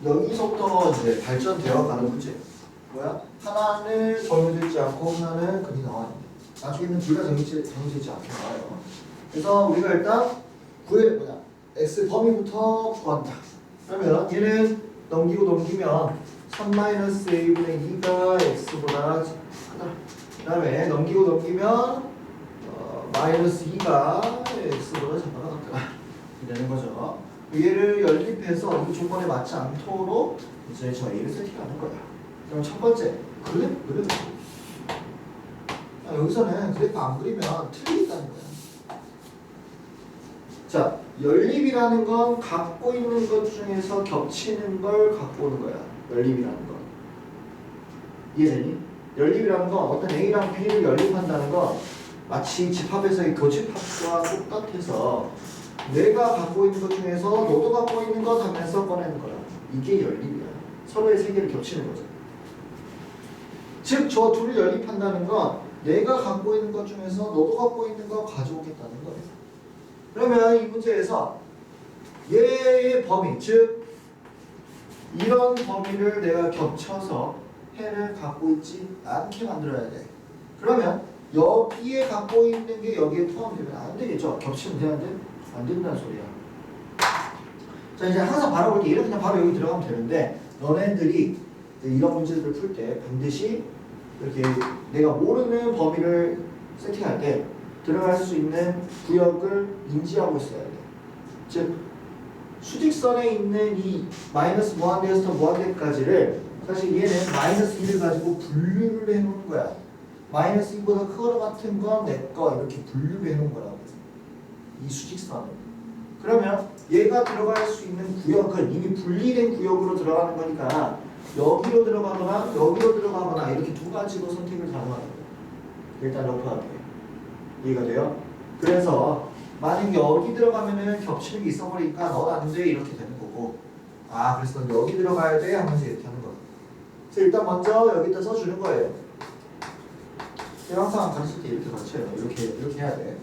여기서부터 이제 발전되어 가는 문제. 뭐야? 하나는 정해져 있지 않고 하나는 그리 나와 있는데 나중에는 둘 다 정해져 있지 않게 나와요. 그래서 우리가 일단 x 범위부터 구한다. 그러면 얘는 넘기면 3-a분의 2가 x보다 크다. 그 다음에 넘기면 마이너스 2가 x보다 작거나 같다. 되는 거죠. 얘를 연립해서 이 조건에 맞지 않도록 이제 저 a를 세팅하는 거야. 그럼 첫 번째 그래프. 여기서는 그래프 안 그리면 틀리겠다는 거야. 자, 연립이라는 건 갖고 있는 것 중에서 겹치는 걸 갖고 오는 거야. 연립이라는 건. 이해되니? 연립이라는 건 어떤 A랑 B를 연립한다는 건 마치 집합에서의 교집합과 똑같아서 내가 갖고 있는 것 중에서 너도 갖고 있는 것 하면서 꺼내는 거야. 이게 연립이야. 서로의 세계를 겹치는 거죠. 즉, 저 둘을 연립한다는 건 내가 갖고 있는 것 중에서 너도 갖고 있는 거 가져오겠다는 거예요. 그러면 이 문제에서 얘의 범위, 즉 이런 범위를 내가 겹쳐서 해를 갖고 있지 않게 만들어야 돼. 그러면 여기에 갖고 있는 게 여기에 포함되면 안 되겠죠? 겹치면 되는데 안 된다는 소리야. 자, 이제 항상 바라볼 때 얘는 그냥 바로 여기 들어가면 되는데 너네들이 이런 문제들을 풀 때 반드시 이렇게 내가 모르는 범위를 세팅할 때 들어갈 수 있는 구역을 인지하고 있어야 돼. 즉 수직선에 있는 이 마이너스 무한대에서 무한대까지를 사실 얘는 마이너스 1을 가지고 분류를 해놓은 거야. 마이너스 2보다 크거나 같은 건 내 거 이렇게 분류를 해놓은 거라고. 이 수직선을. 그러면 얘가 들어갈 수 있는 구역은 이미 분리된 구역으로 들어가는 거니까 여기로 들어가거나 여기로 들어가거나 이렇게 두 가지로 선택을 가능하는 거예요. 일단 러프하게. 이해가 돼요? 그래서 만약 여기 들어가면은 겹치는 게 있어버리니까 넌 안 돼 이렇게 되는 거고, 아 그래서 넌 여기 들어가야 돼 하면서 이렇게 하는 거예요. 그래서 일단 먼저 여기다 써주는 거예요. 제가 항상 가르칠 때 이렇게 가르쳐요. 이렇게 해야 돼.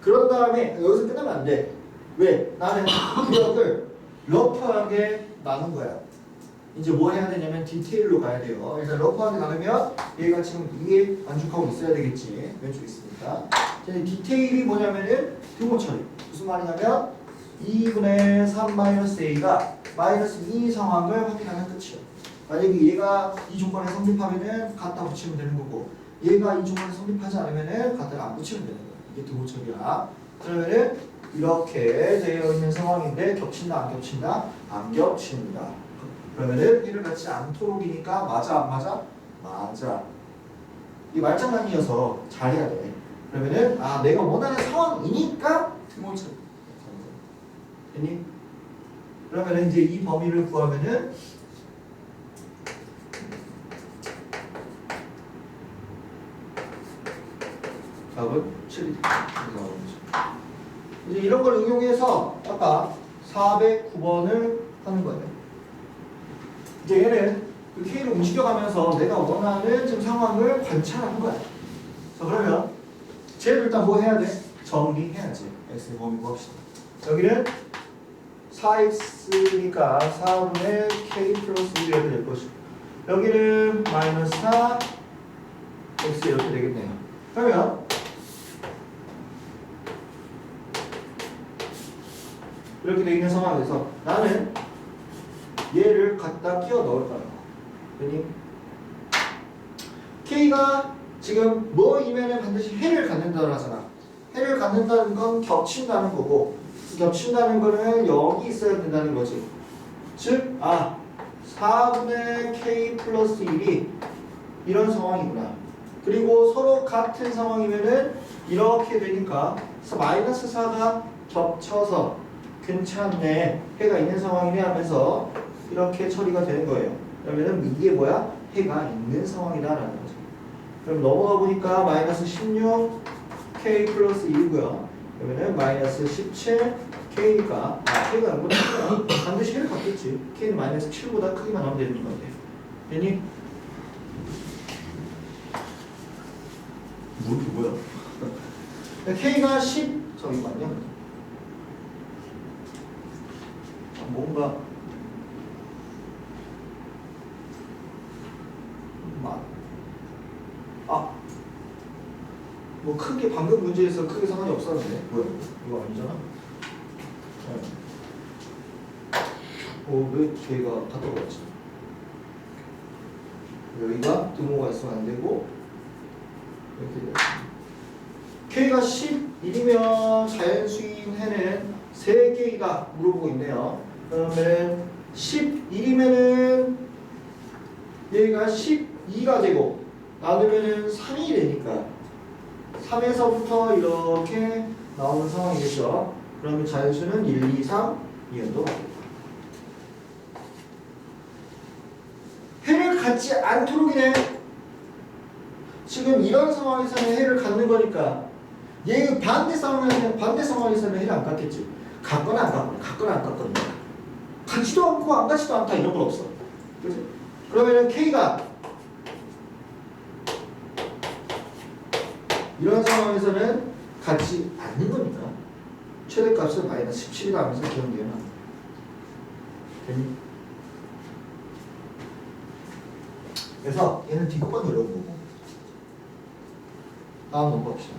그런 다음에 여기서 끝나면 안 돼. 왜? 나는 구역을 러프하게 나눈 거야. 이제 뭐 해야 되냐면 디테일로 가야 돼요. 일단 러프하게 나누면 얘가 지금 위에 안축하고 있어야 되겠지. 왼쪽에 있으니까. 디테일이 뭐냐면은 등호 처리. 무슨 말이냐면 2분의 3-a가 마이너스 2 상황을 확인하면 끝이에요. 만약에 얘가 이 조건에 성립하면은 갖다 붙이면 되는 거고, 얘가 이 조건에 성립하지 않으면은 갖다가 안 붙이면 되는 거예요. 이게 등호 처리야. 그러면은 이렇게 되어 있는 상황인데 겹친다 안 겹친다? 안 겹친다. 그러면은 얘를 갖지 않도록이니까 맞아 안 맞아? 맞아. 이 말장난이어서 잘해야 돼. 그러면은 아 내가 원하는 상황이니까 등호 처리. 됐니? 그러면은 이제 이 범위를 구하면은 답은 7이 나오는 거죠. 이제 이런 걸 응용해서 아까 409번을 하는 거예요. 이제 얘는 그 K를 움직여가면서 내가 원하는 지금 상황을 관찰하는 거야. 자, 그러면 쟤를 일단 뭐 해야 돼? 정리해야지. X의 범위 구합시다. 여기는 4X니까 4분의 K 플러스 1이 이렇게 될 것이고, 여기는 마이너스 4 X 이렇게 되겠네요. 그러면 이렇게 되어 있는 상황에서 나는 얘를 갖다 끼워 넣을 거예요. 그러니 K가 지금 뭐이면은 반드시 해를 갖는다고 하잖아. 해를 갖는다는 건 겹친다는 거고, 겹친다는 거는 여기 있어야 된다는 거지. 즉, 4분의 K 플러스 1이 이런 상황이구나. 그리고 서로 같은 상황이면은 이렇게 되니까 마이너스 4가 겹쳐서 괜찮네, 해가 있는 상황이네 하면서 이렇게 처리가 되는 거예요. 그러면은 이게 뭐야? 해가 있는 상황이다라는 거죠. 그럼 넘어가 보니까 마이너스 16 K 플러스 1이고요. 그러면은 마이너스 17 K니까 K가 얼마나 크면 반드시 해를 갖겠지. K는 마이너스 7보다 크기만 하면 되는 건데. 됐니? 뭐야? K가 10 저기 맞냐? 뭐 크게 방금 문제에서 크게 상관이 없었는데 뭐야 이거 아니잖아. 왜 걔가 다 떨어졌지? 여기가 등호가 있으면 안 되고 이렇게 돼요. K가 11이면 자연수인 해는 3개이다 물어보고 있네요. 그러면 11이면은 얘가 12가 되고 나누면은 3이 되니까 3에서부터 이렇게 나오는 상황이겠죠. 그러면 자연수는 1, 2, 3 이현도 맞겠다. 해를 갖지 않도록이네. 지금 이런 상황에서는 해를 갖는 거니까 얘 반대 상황에서는 해를 안 갖겠지. 갖거나 안 갖거나 갖거나 안 갖거나 갖지도 않고 안 갖지도 않다 이런 건 없어. 그렇지? 그러면은 K가 이런 상황에서는 갖지 않는 거니까 최대값은 마이너스 17이라 하면서 기억되나? 되니? 그래서 얘는 뒷부분 어려운 거고 다음 넘어갑시다.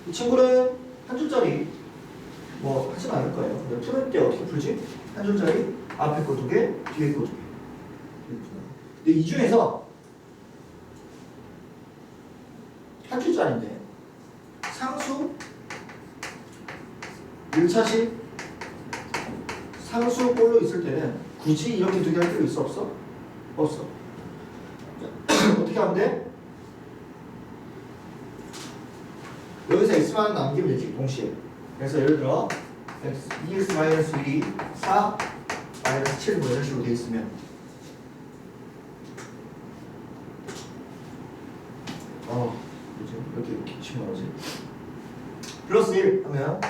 이 친구는 한 줄짜리 뭐 하진 않을 거예요. 근데 풀을 때 어떻게 풀지? 한 줄짜리 앞에 거 2개, 뒤에 거 2개. 근데 이 중에서 한 줄짜리인데 상수 1차식 상수 꼴로 있을 때는 굳이 이렇게 2개 할 필요 있어 없어? 없어. 어떻게 하면 돼? 여기서 x만 남기면 되지 동시에. 그래서 예를 들어2x-1, 4, -7 뭐 이런 식으로 돼 있으면 그죠? 이렇게 치면 나오지. 플러스 1 하면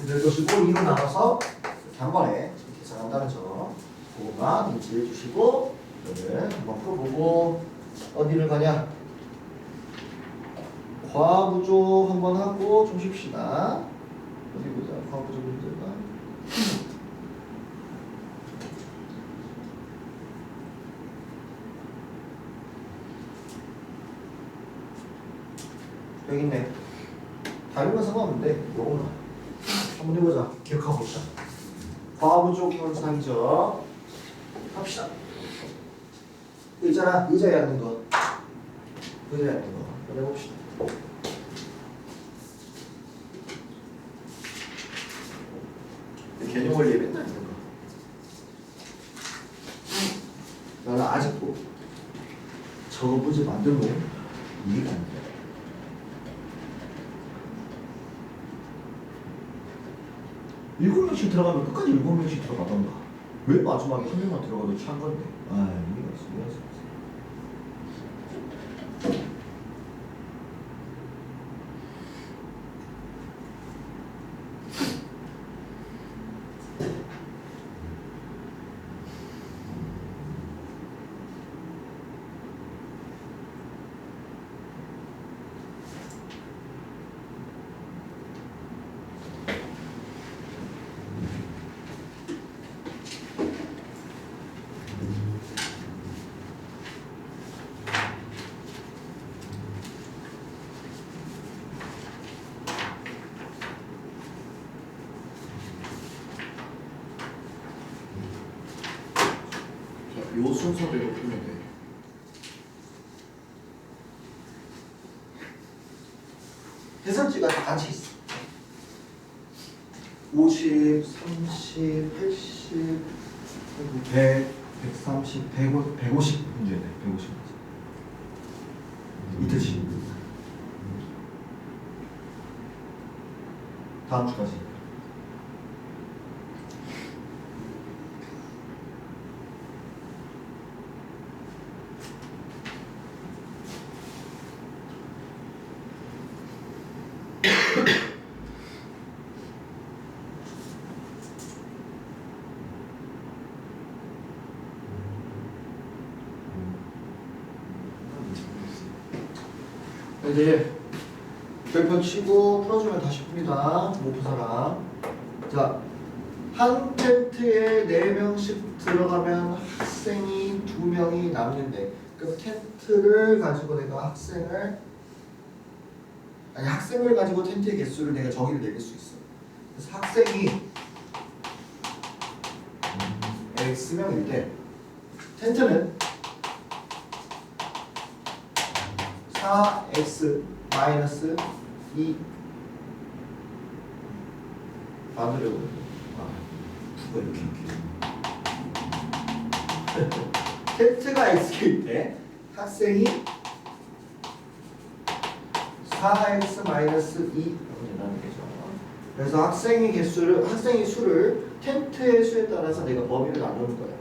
이제 것이고 2로 나눠서 이렇게 한 번에 계산한다는 점 그것만 인지해 주시고 그러면 한번 풀어보고 어디를 가냐? 과부족 한번 하고 좀 쉽시다. 어디 보자. 과부족 문제가 여기 있네. 다른 건 상관없는데 요거는 한번 해보자. 기억하고 봅시다. 과부족 현상이죠. 합시다. 있잖아. 의자에 앉는 거. 의자에 앉는 거. 한번 해봅시다. 개념 원리에 맨날 있는 거. 나는 아직도 저거 문제 만들고 이해가 안 돼. 일곱 명씩 들어가면 끝까지 7명씩 들어가던가. 왜 마지막에 한 명만 들어가도 찬 건데? 이해가 있어. 이해가 있어. 요 순서대로 풀면 돼. 해설지가 다 같이 있어. 50, 30, 80, 100, 130, 150 문제네. 150 문제. 이틀씩. 다음 주까지. 이제 별표 치고 풀어주면 다시 풉니다. 못 푼 사람. 자, 한 텐트에 4명씩 들어가면 학생이 2명이 남는데 그럼 텐트를 가지고 내가 학생을 가지고 텐트의 개수를 내가 정의를 내릴 수 있어. 그래서 학생이 X명일 때 텐트는 4X-2 만들려고 누가 이렇게 텐트가 X일 때 학생이 4X-2 된다는 거죠. 그래서 학생의 수를 텐트의 수에 따라서 내가 범위를 나누는 거예요.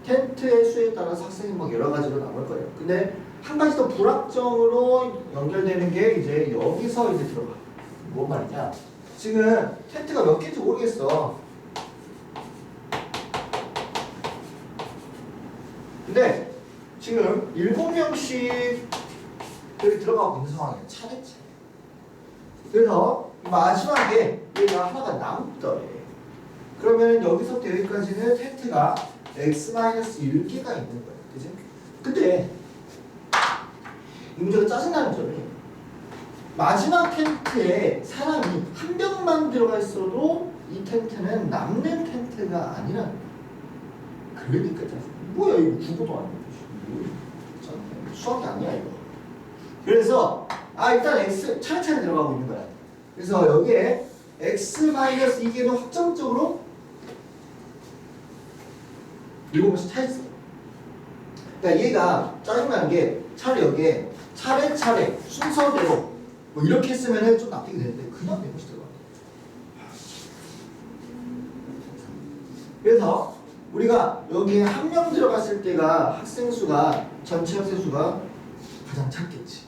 텐트의 수에 따라서 학생이 막 여러 가지로 나눌 거예요. 근데 한 가지 더 불확정으로 연결되는 게 이제 여기서 이제 들어가. 뭔 말이냐? 지금 텐트가 몇 개인지 모르겠어. 근데 지금 7명씩 여기 들어가고 있는 상황이에요. 차례차. 그래서 마지막에 얘가 하나가 남더래. 그러면 여기서부터 여기까지는 텐트가 X-1개가 있는 거예요. 그치? 근데 이 문제가 짜증나는 점이 마지막 텐트에 사람이 한 명만 들어가 있어도 이 텐트는 남는 텐트가 아니라는 거예요. 그러니까 짜증나. 뭐야 이거 국어도 아니고 수학이 아니야 이거. 그래서 일단 X 차례차례 들어가고 있는 거야. 그래서 여기에 X-2개는 확정적으로 7명씩 차 있어. 그러니까 얘가 짜증나는 게 차라리 여기에 차례차례 순서대로 뭐 이렇게 했으면 좀 납득이 되는데 그냥 4명씩 들어가. 그래서 우리가 여기에 한 명 들어갔을 때가 전체 학생 수가 가장 작겠지.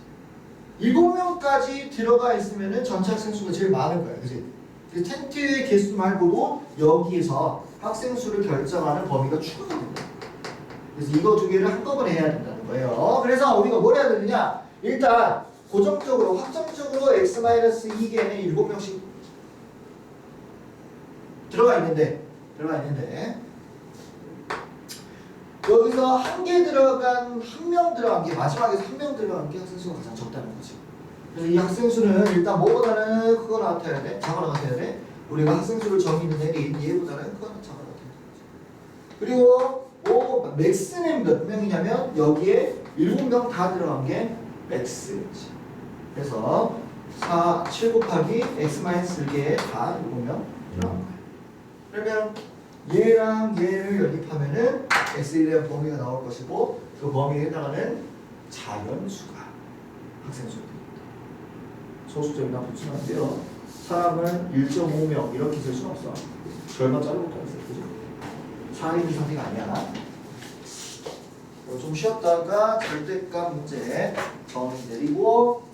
7명까지 들어가 있으면은 전체 학생 수가 제일 많은 거야. 그치? 그 텐트의 개수 말고도 여기에서 학생 수를 결정하는 범위가 추가가 된다. 그래서 이거 2개를 한꺼번에 해야 된다는 거예요. 그래서 우리가 뭘 해야 되느냐? 일단 고정적으로 확정적으로 X-2개는 7명씩 들어가 있는데 여기서 한 명 들어간 게 마지막에서 한 명 들어간 게 학생 수가 가장 적다는 거지. 그래서 이 학생 수는 일단 뭐보다는 크거 나타나야 돼? 작아 나타나야 돼? 우리가 학생 수를 정의는 내린 얘보다는 크거 작아 나타나야 돼. 그리고 맥스는 몇 명이냐면 여기에 7명 다 들어간 게 맥스지. 그래서 7 곱하기 X-1개 다 7명 들어간 거야. 그러면 얘랑 얘를 연립하면은 X에 대한 범위가 나올 것이고 그 범위에 해당하는 자연수가 학생 수가 됩니다. 소수점이나 붙이면 안 돼요. 사람은 1.5명 이렇게 될 수는 없어. 절반 자르고 다 있어요. 그죠? 4인 이상이 아니야. 좀 쉬었다가 절대값 문제 정의 내리고